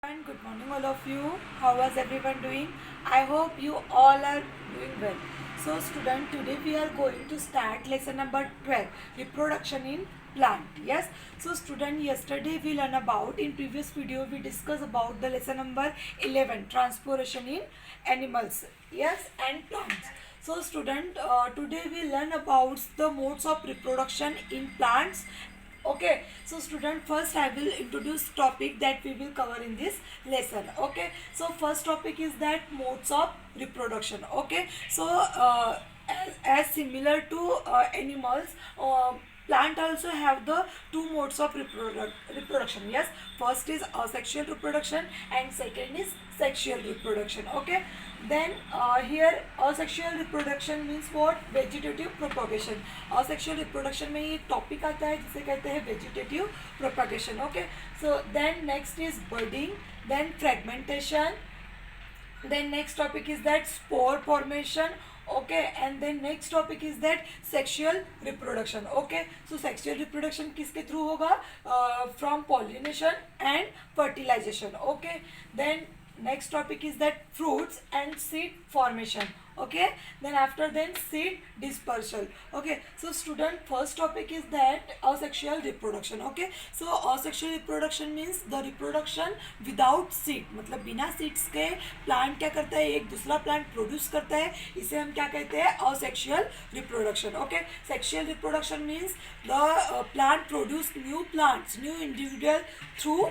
And good morning, all of you. How was everyone doing? I hope you all are doing well. So, student, today we are going to start lesson number 12, reproduction in plant. Yes. So, student, yesterday we learned about, in previous video we discussed about the lesson number 11, transpiration in animals. Yes, and plants. So, student, today we learn about the modes of reproduction in plants. Okay, so student, first I will introduce topic that we will cover in this lesson. Okay, so first topic is that modes of reproduction. Okay, so as similar to animals, plant also have the two modes of reproduction. Yes, first is asexual reproduction and second is sexual reproduction. Okay, then here asexual reproduction means what? Vegetative propagation. asexual reproduction में ये topic आता है जिसे कहते हैं vegetative propagation. Okay, so then next is budding, then fragmentation, then next topic is that spore formation. Okay, and then next topic is that sexual reproduction. Okay, so sexual reproduction किसके through होगा? From pollination and fertilization. Okay, then next topic is that fruits and seed formation. Okay, then after then seed dispersal. Okay, so student, first topic is that asexual reproduction. Okay, so asexual reproduction means the reproduction without seed, मतलब बिना seeds के plant क्या करता है, एक दूसरा plant produce करता है, इसे हम क्या कहते हैं? asexual reproduction. Okay, sexual reproduction means the plant produce new plants, new individual through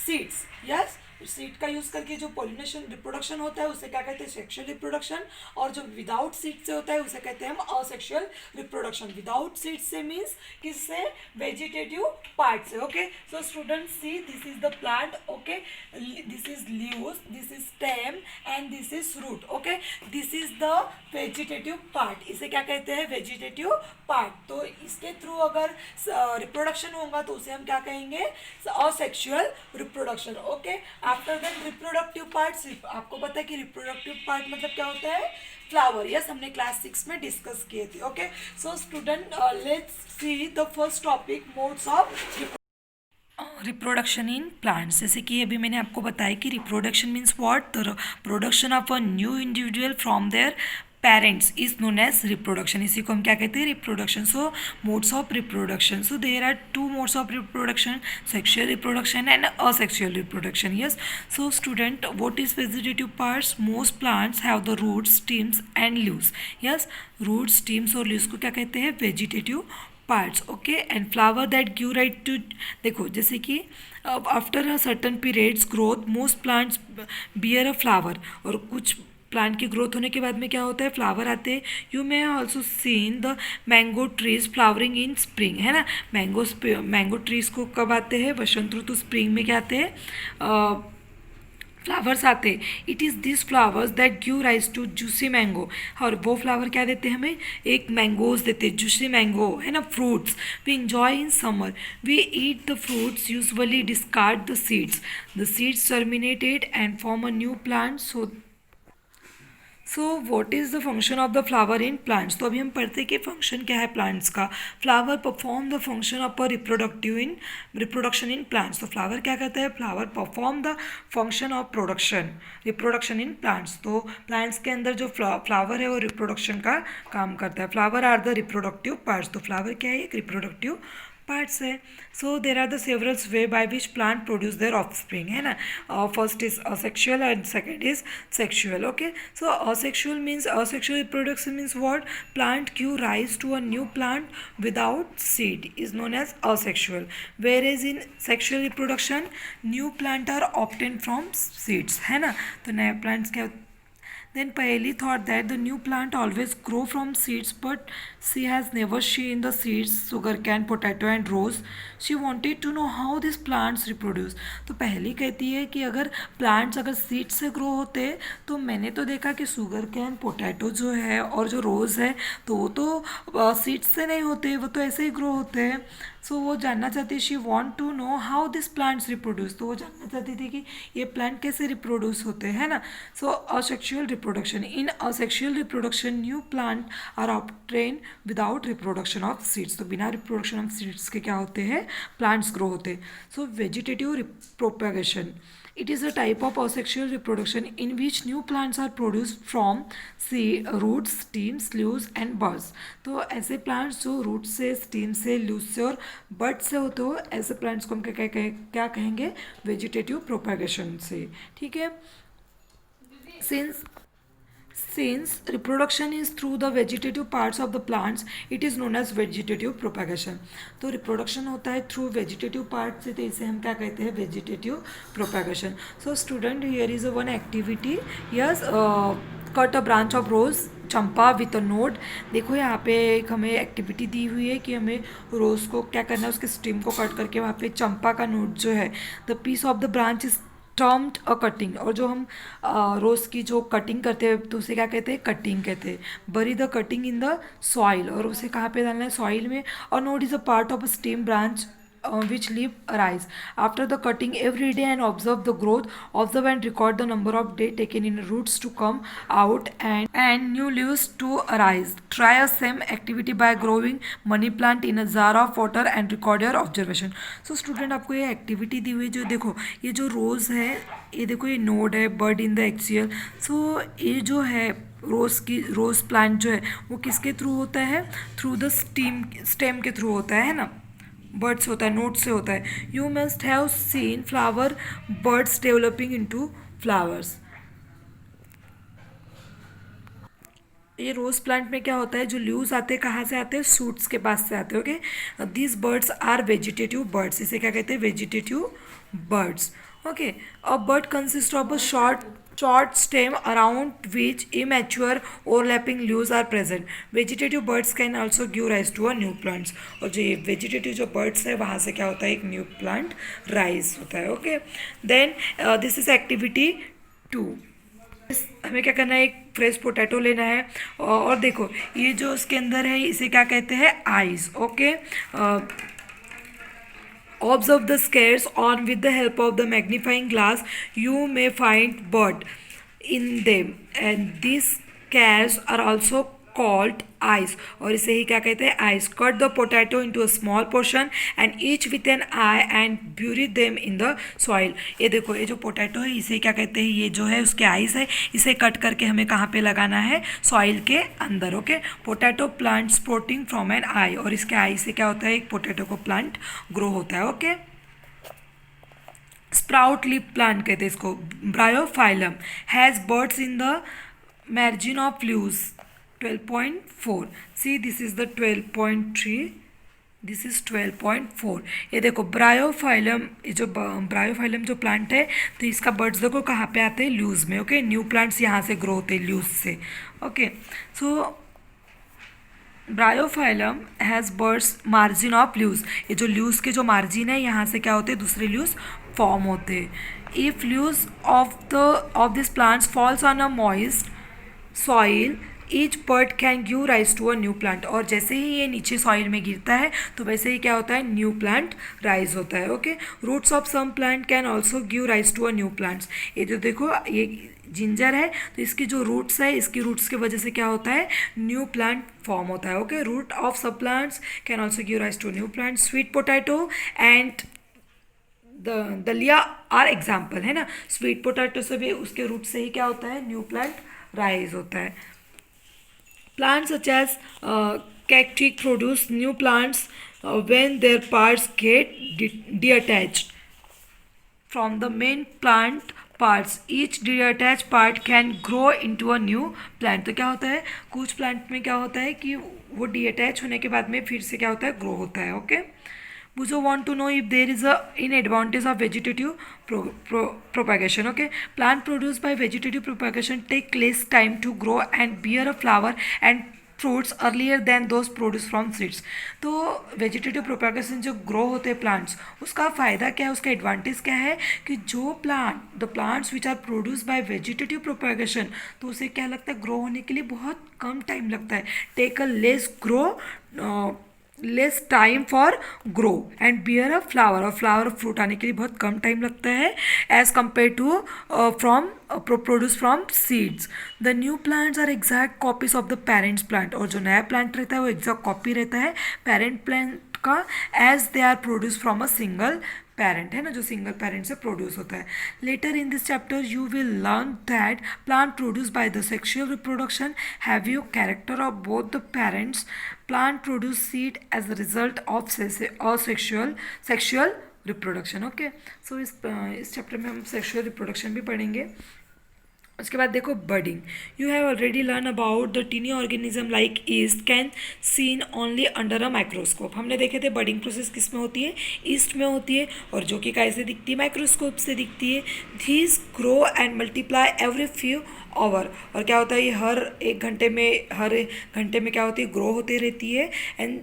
seeds. Yes, seed का यूज करके जो पोलिनेशन रिप्रोडक्शन होता है उसे क्या कहते हैं? Sexual reproduction. और जो विदाउट सीड से होता है उसे कहते हैं हम असेक्सुअल रिप्रोडक्शन. विदाउट सीड से मीन्स किससे? वेजिटेटिव पार्ट से. Okay, so student see, this is the plant. Okay, this is leaves, this is stem and this is root. Okay, this is the vegetative part. इसे क्या कहते हैं? Vegetative part. तो इसके through अगर reproduction होगा तो उसे हम क्या कहेंगे? Asexual reproduction. Okay, after then reproductive parts. आपको पता है कि रिप्रोडक्टिव पार्ट मतलब क्या होता है? फ्लावर. यस, हमने क्लास 6 में डिस्कस किए थे. Okay, so student, let's see the first topic, modes of reproduction in plants. जैसे कि अभी मैंने आपको बताया कि reproduction means what? The production of a new individual from their parents is known as reproduction. इसी को हम क्या कहते हैं? Reproduction. So modes of reproduction. So there are two modes of reproduction, sexual reproduction and asexual reproduction. Yes, so student, what is vegetative parts? Most plants have the roots, stems and leaves. Yes, roots, stems और leaves को क्या कहते हैं? Vegetative parts. Okay, and flower that give rise to, देखो जैसे कि after a certain periods growth most plants bear a flower. और कुछ प्लांट की ग्रोथ होने के बाद में क्या होता है? फ्लावर आते हैं. You may also seen the mango trees flowering in spring, है ना. मैंगो ट्रीज को कब आते हैं? वसंत ऋतु. स्प्रिंग में क्या आते हैं? फ्लावर्स आते. It is this flowers that give rise to juicy mango. और वो फ्लावर क्या देते हैं हमें? एक मैंगोज देते, जूसी मैंगो, है ना. Fruits we enjoy in summer. We eat the fruits, usually discard the seeds. The seeds terminated and form a new plant. So what is the function of the flower in plants. तो अभी हम पढ़ते हैं कि function क्या है plants का. Flower perform the function of a reproduction in plants. तो फ्लावर क्या करता है? Flower perform the function of reproduction in plants. तो प्लांट्स के अंदर जो फ्लावर है वो रिप्रोडक्शन का काम करता है. Flower are the reproductive parts. तो फ्लावर क्या है? एक रिप्रोडक्टिव पार्ट्स है. So there are the several way by which plant produce their offspring, है ना. First is asexual and second is sexual. Okay, so asexual reproduction means what? Plant give rise to a new plant without seed is known as asexual, whereas in sexual reproduction new plant are obtained from seeds, है ना. तो नए plants क्या? Then Paoli thought that the new plant always grow from seeds, but she has never seen the seeds, sugarcane, potato and rose. She wanted to know how these plants reproduce. तो पहली कहती है कि अगर plants अगर seed से grow होते तो मैंने तो देखा कि शुगर कैन, पोटैटो जो है और जो रोज़ है तो वो तो सीड्स से नहीं होते, वो तो ऐसे ही ग्रो होते हैं. सो वो जानना चाहती, she want to know how this plants reproduce. तो वो जानना चाहती थी कि ये प्लांट कैसे रिप्रोड्यूस होते हैं ना. So asexual reproduction. In asexual reproduction new plant are obtain without reproduction of seeds. तो बिना रिप्रोडक्शन ऑफ सीड्स के क्या होते हैं? प्लांट्स ग्रो होते हैं. So vegetative propagation. It is a type of asexual reproduction in which new plants are produced from roots, stems, leaves and buds. तो ऐसे प्लांट्स जो रूट से, स्टीम से, लीव से और बड से होते हो, ऐसे प्लांट्स को हम क्या कहेंगे? वेजिटेटिव प्रोपेगेशन से. ठीक है. Since Since reproduction is through the vegetative parts of the plants, it is known as vegetative propagation. तो reproduction होता है through vegetative part से, तो इसे हम क्या कहते हैं? Vegetative propagation. So student, here is a one activity. Yes, cut a branch of rose Champa with a node. देखो यहाँ पे एक हमें एक्टिविटी दी हुई है कि हमें रोज़ को क्या करना है, उसके स्टेम को कट करके वहाँ पे चंपा का नोड जो है, the piece of the branch is termed a cutting. और जो हम रोज़ की जो कटिंग करते हैं तो उसे क्या कहते हैं? कटिंग कहते हैं. बरी the cutting in the soil. और उसे कहाँ पे डालना है? सॉइल में. और node is a part of a stem branch which leaf arise after the cutting every day and observe the growth. Observe and record the number of days taken in roots to come out and new leaves to arise. Try a same activity by growing money plant in a jar of water and record your observation. So student, आपको ये activity दी हुई है. जो देखो ये जो रोज़ है, ये देखो ये नोड है, बर्ड इन द एक्सियल. सो ये जो है रोज़ प्लांट जो है वो किसके थ्रू होता है? थ्रू द स्टेम के थ्रू होता है ना. बर्ड्स होता है, नोट से होता है. You must have scene flower birds developing into flowers. ये रोज़ प्लांट में क्या होता है? जो लीव्स आते हैं कहाँ से आते हैं? सूट्स के पास से आते हैं. Okay, these birds are vegetative birds. इसे क्या कहते हैं? Vegetative birds. Okay, a bird consist of a short stem around which immature overlapping leaves are present. Vegetative birds can also give rise to a new plants. और जो ये vegetative जो birds है वहाँ से क्या होता है? एक न्यू प्लांट राइज होता है. Okay, then this is activity 2. हमें क्या करना है? एक फ्रेश पोटैटो लेना है. और देखो ये जो उसके अंदर है इसे क्या कहते हैं? Eyes. Okay, observe the scales on with the help of the magnifying glass. You may find bird in them and these scales are also called eyes. और इसे ही क्या कहते हैं? eyes. Cut the potato into a small portion and each with an eye and bury them in the soil. ये देखो ये जो पोटैटो है इसे क्या कहते हैं? ये जो है उसके आइज है, इसे कट करके हमें कहाँ पे लगाना है? सॉइल के अंदर. Okay, potato plant sprouting from an eye. और इसके आई से क्या होता है? एक पोटैटो को प्लांट ग्रो होता है. ओके, स्प्राउट लीफ प्लांट कहते हैं इसको. Bryophyllum has birds in the margin of leaves. 12.4. See, this is the 12.3. This is 12.4. ये देखो ब्रायोफाइलम, ये जो ब्रायोफाइलम जो प्लांट है तो इसका बर्ड्स देखो कहाँ पे आते हैं? लीव्स में. ओके, न्यू प्लांट्स यहाँ से ग्रो होते हैं लीव्स से. Okay, so Bryophyllum has birds margin of leaves. ये जो लीव्स के जो मार्जिन है यहाँ से क्या होते हैं? दूसरे लीव्स फॉर्म होते हैं. If leaves of this plants falls on a moist soil each bird can give rise to a new plant. और जैसे ही ये नीचे सॉइल में गिरता है तो वैसे ही क्या होता है? न्यू प्लांट राइज होता है. Okay, roots of some plant can also give rise to a new plants. ये जो देखो ये जिंजर है तो इसकी जो रूट्स है, इसकी रूट्स की वजह से क्या होता है? न्यू प्लांट फॉर्म होता है. Okay, root of some plants can also give rise to new plant. Sweet potato and dahlia are example है ना. स्वीट पोटैटो से भी उसके रूट से ही क्या होता है? न्यू प्लांट राइज होता है. Plants such as cacti produce new plants when their parts get detached from the main plant parts. Each detached part can grow into a new plant. तो क्या होता है? कुछ प्लांट में क्या होता है कि वो डिअटैच होने के बाद में फिर से क्या होता है? ग्रो होता है. Okay, we also want to know if there is a in advantage of vegetative propagation. Okay, plant produced by vegetative propagation take less time to grow and bear a flower and fruits earlier than those produced from seeds. तो vegetative propagation जो grow होते हैं plants, उसका फ़ायदा क्या है? उसका advantage क्या है? कि जो the plants which are produce by vegetative propagation, तो उसे क्या लगता है? ग्रो होने के लिए बहुत कम टाइम लगता है. Take a less time for grow and bear a flower. और फ्लावर फ्रूट आने के लिए बहुत कम टाइम लगता है as compare to produce from seeds. The new plants are exact copies of the parents plant. और जो नया प्लांट रहता है वो एग्जैक्ट कॉपी रहता है पेरेंट प्लांट का, as they are produce from a single parent है ना, जो सिंगल पेरेंट से प्रोड्यूस होता है. Later in this chapter you will learn that plant produce by the sexual reproduction have you character of both the parents. Plant produce seed as a result of sexual reproduction. Okay, so इस chapter में हम sexual reproduction भी पढ़ेंगे. उसके बाद देखो budding. You have already learn about the tiny organism like yeast can seen only under a microscope. हमने देखे थे बर्डिंग प्रोसेस किस में होती है, ईस्ट में होती है, और जो कि कैसे दिखती है, माइक्रोस्कोप से दिखती है. These grow and multiply every few hour. और क्या होता है, ये हर एक घंटे में क्या होती है, ग्रो होती रहती है. And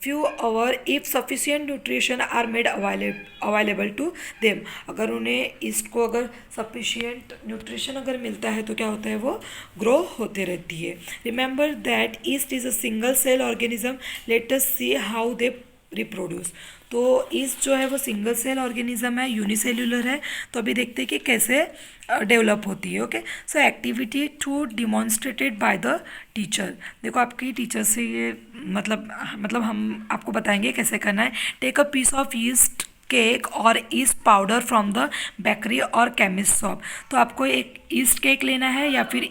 few hour if sufficient nutrition are made available to them. अगर उन्हें इसको अगर sufficient nutrition अगर मिलता है तो क्या होता है, वो grow होते रहती है. Remember that yeast is a single cell organism. Let us see how they reproduce. तो ईस्ट जो है वो सिंगल सेल ऑर्गेनिज्म है, यूनिसेल्यूलर है. तो अभी देखते हैं कि कैसे डेवलप होती है. Okay, so activity two demonstrated by the teacher. देखो आपकी टीचर से ये मतलब हम आपको बताएंगे कैसे करना है. Take a piece of yeast cake और yeast powder from the bakery और केमिस्ट शॉप. तो आपको एक ईस्ट केक लेना है या फिर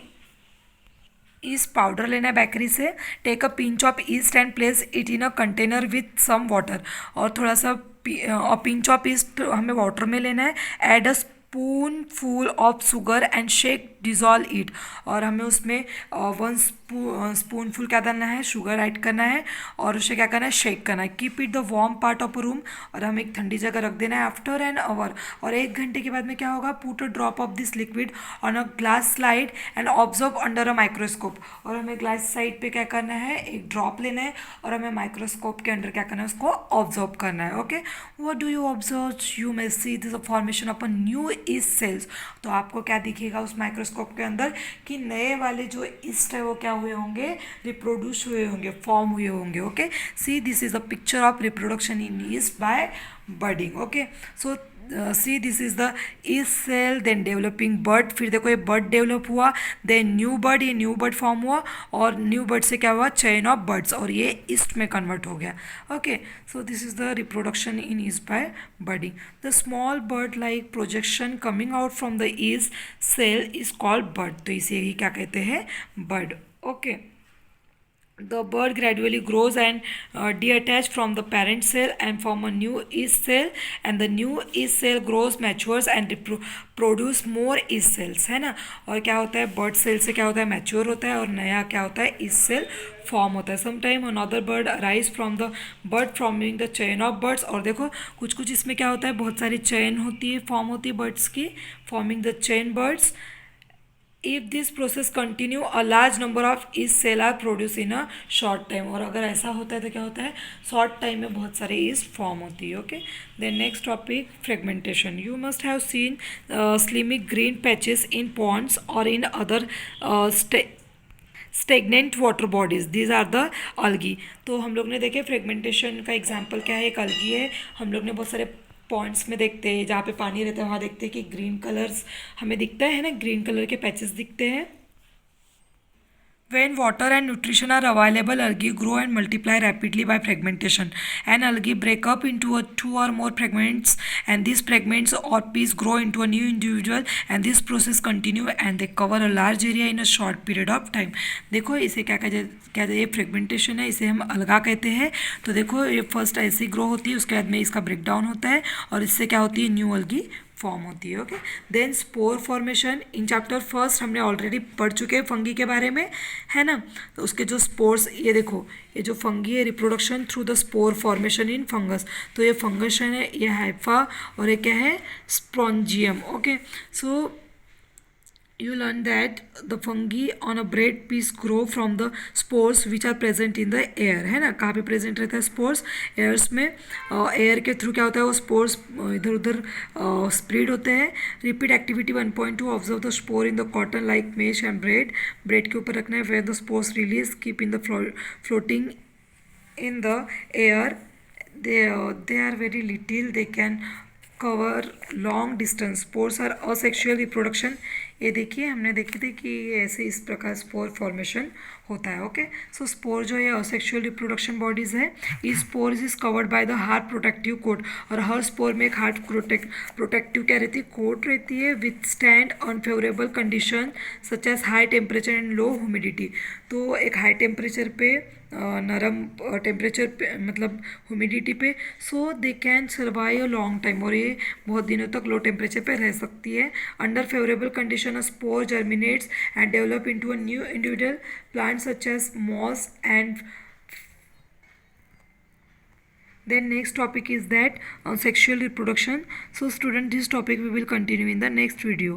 ईस्ट पाउडर लेना है बेकरी से. Take a pinch of yeast and place it in a container with some water. और थोड़ा सा पिंच ऑफ ईस्ट हमें वाटर में लेना है. Add a spoon full of sugar and shake dissolve it. और हमें उसमें 1 स्पूनफुल क्या डालना है, शुगर ऐड करना है, और उसे क्या करना है, शेक करना है. Keep it the warm part of room. और हमें एक ठंडी जगह रख देना है. आफ्टर एन आवर, और 1 घंटे के बाद में क्या होगा, put a drop of this liquid on a glass slide and observe under a microscope. और हमें ग्लास साइड पे क्या करना है, एक ड्रॉप लेना है, और हमें माइक्रोस्कोप के अंदर क्या करना है, उसको ऑब्जर्व करना है. Okay, what do you observe, you may see this formation of a new east sales. तो आपको क्या दिखेगा उस माइक्रोस्कोप के अंदर कि नए वाले जो ईस्ट है वो क्या हुए होंगे, रिप्रोड्यूस हुए होंगे, फॉर्म हुए होंगे. Okay, see this is a picture of reproduction in yeast by budding. Okay, so see this is the yeast cell, then developing bud. फिर देखो ये बर्ड डेवलप हुआ, देन न्यू बर्ड, ये न्यू बर्ड फॉर्म हुआ, और new bird से क्या हुआ, चेन ऑफ बर्ड्स, और ये ईस्ट में कन्वर्ट हो गया. Okay, so this is the reproduction in yeast by budding. The small bud like projection coming out from the yeast cell is called bud. तो इसे ही क्या कहते हैं, bud. Okay, the bird gradually grows and detach from the parent cell and form a new yeast cell, and the new yeast cell grows, matures and produce more yeast cells, है ना. और क्या होता है, बर्ड सेल से क्या होता है, मैच्योर होता है, और नया क्या होता है, yeast सेल फॉर्म होता है. Sometime another bird arise from the bird forming the chain of birds. और देखो कुछ इसमें क्या होता है, बहुत सारी चेन होती है, फॉर्म होती है बर्ड्स की, forming the chain birds. If this process continue, a large number of yeast cell are produced in a short time. और अगर ऐसा होता है तो क्या होता है, शॉर्ट टाइम में बहुत सारे yeast फॉर्म होती है. Okay, then next topic, fragmentation. You must have seen slimy green patches in ponds और in other stagnant water bodies. These are the algae. तो हम लोग ने देखे फ्रेगमेंटेशन का एग्जाम्पल क्या है, एक algae है. हम लोग ने बहुत सारे पॉइंट्स में देखते हैं जहाँ पे पानी रहता है, वहाँ देखते हैं कि ग्रीन कलर्स हमें दिखता है ना, ग्रीन कलर के पैचेस दिखते हैं. When water and nutrition are available, algae grow and multiply rapidly by fragmentation. And algae break up into 2 or more fragments, and these fragments or piece grow into a new individual, and this process continue and they cover a large area in a short period of time. देखो इसे क्या कहते हैं, ये fragmentation है, इसे हम अलगा कहते हैं. तो देखो ये फर्स्ट ऐसे ग्रो होती है, उसके बाद में इसका ब्रेक डाउन होता है, और इससे क्या होती है, न्यू अलगी फॉर्म होती है. Okay, then spore formation. In chapter first हमने ऑलरेडी पढ़ चुके हैं फंगी के बारे में, है ना. तो उसके जो स्पोर्स, ये देखो ये जो फंगी है, reproduction through the spore formation in fungus. तो ये फंगस है, ये हाइफा, और ये क्या है, sporangium. Okay, so you learn that the fungi on a bread piece grow from the spores which are present in the air. है ना, कहाँ पे प्रेजेंट रहता है स्पोर्स, एयर्स में. एयर के थ्रू क्या होता है, वो स्पोर्स इधर उधर स्प्रेड होते हैं. Repeat activity 1.2, observe the spore in the cotton like mesh and bread के ऊपर रखना है. Where the spores release, keep in the floating in the air. they are very little, they can cover long distance spores are asexual reproduction. ये देखिए हमने देखे थे कि ये ऐसे इस प्रकार स्पोर फॉर्मेशन होता है। ओके, सो स्पोर जो है असेक्सुअल रिप्रोडक्शन बॉडीज है। इस spores is covered by the hard protective coat, और हर स्पोर में एक हार्ड प्रोटेक्टिव क्या रहती है, कोट रहती है, withstand unfavourable condition such as high temperature and low humidity. तो एक हाई टेम्परेचर पे नरम टेम्परेचर पे मतलब ह्यूमिडिटी पे, so they can survive a long time, और ये बहुत दिनों तक लो टेम्परेचर पे रह सकती है। Under favourable condition a spore germinates and develop into a new individual plant such as moss and then next topic is that sexual reproduction. So student, this topic we will continue in the next video.